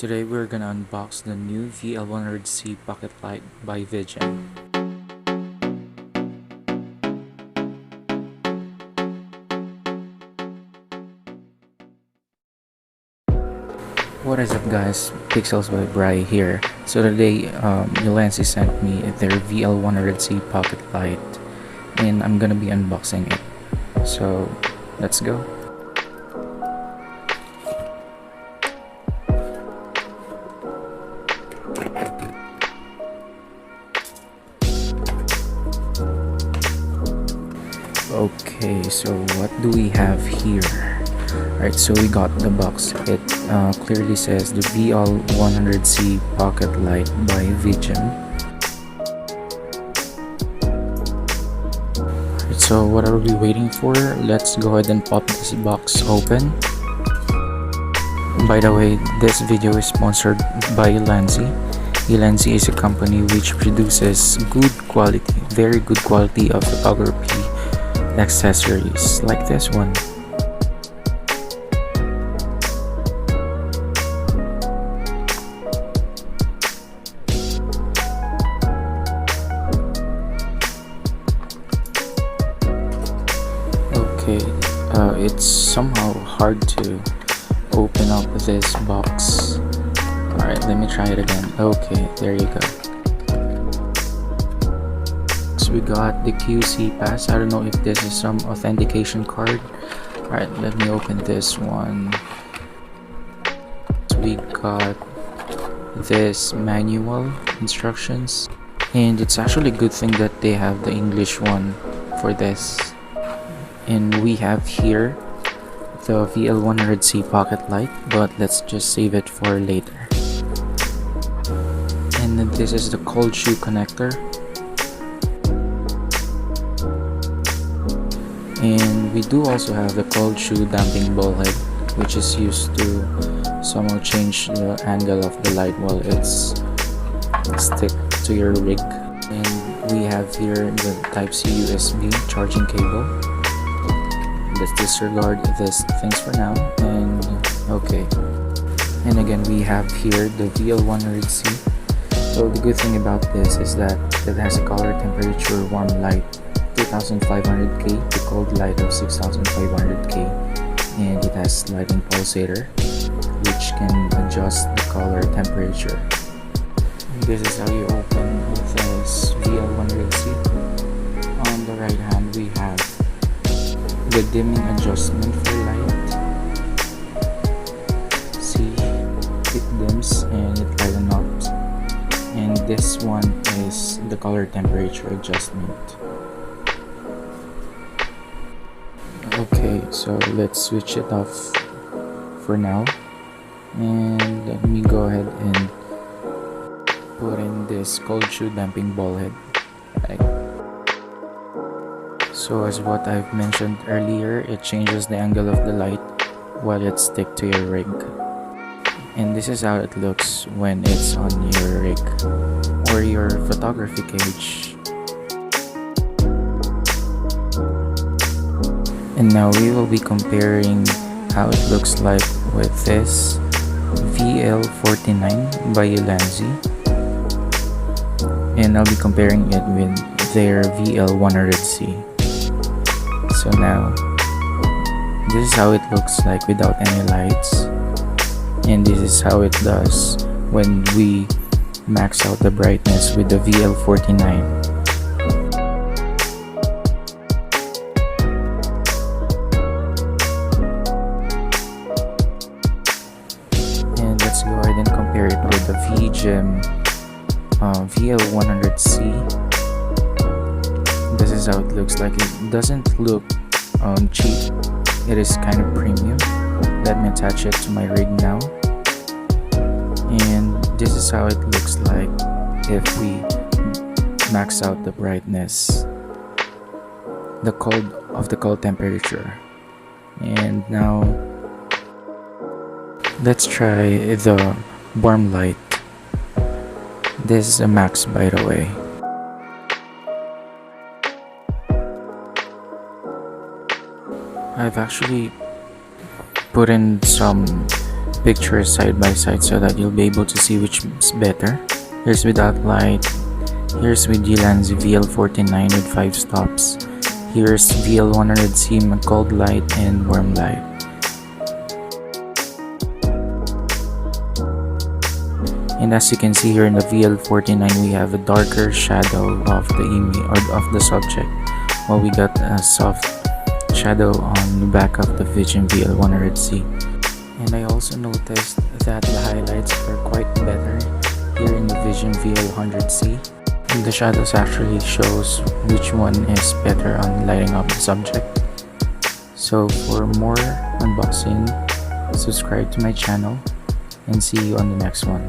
Today we're gonna unbox the new VL100C pocket light by Vijim. What is up guys, Pixels by Bri here. So today Ulanzi sent me their VL100C pocket light and I'm gonna be unboxing it. So let's go. Okay, so what do we have here? Alright, so we got the box. It clearly says the VL100C pocket light by Vijim. Alright, so what are we waiting for? Let's go ahead and pop this box open. By the way, this video is sponsored by Ulanzi. Ulanzi is a company which produces good quality, very good quality of photography accessories like this one. Okay, it's somehow hard to open up this box. Alright, let me try it again. Okay, there you go. So we got the QC pass. I don't know if this is some authentication card. Alright, let me open this one. So we got this manual instructions, and it's actually a good thing that they have the English one for this. And we have here the VL100C pocket light, but let's just save it for later. And then this is the cold shoe connector, and we do also have the cold shoe damping ball head, which is used to somehow change the angle of the light while it's stick to your rig. And we have here the Type-C USB charging cable. Let's disregard these things for now. And okay, and again we have here the VL100C. So the good thing about this is that it has a color temperature warm light 2500K to cold light of 6500K, and it has lighting pulsator which can adjust the color temperature. And this is how you open this VL100C. On the right hand we have the dimming adjustment for light. See, it dims and it lightens up. And this one is the color temperature adjustment. Okay, so let's switch it off for now, and let me go ahead and put in this cold shoe damping ball head. Right. So as what I've mentioned earlier, it changes the angle of the light while it stick to your rig. And this is how it looks when it's on your rig or your photography cage. And now we will be comparing how it looks like with this VL49 by Ulanzi, and I'll be comparing it with their VL100C. So now this is how it looks like without any lights, and this is how it does when we max out the brightness with the VL49. And let's go ahead and compare it with the Vijim VL100C. This is how it looks like. It doesn't look cheap, it is kind of premium. Let me attach it to my rig now, and this is how it looks like if we max out the brightness, the cold temperature. And now let's try the warm light. This is a max, by the way. I've actually put in some pictures side by side so that you'll be able to see which is better. Here's without light. Here's with Ulanzi VL49 with 5 stops. Here's VL-100C cold light and warm light. And as you can see here in the VL49, we have a darker shadow of the image or of the subject, while we got a soft shadow on the back of the Vijim VL100C. And I also noticed that the highlights are quite better here in the Vijim VL100C. And the shadows actually shows which one is better on lighting up the subject. So for more unboxing, subscribe to my channel and see you on the next one.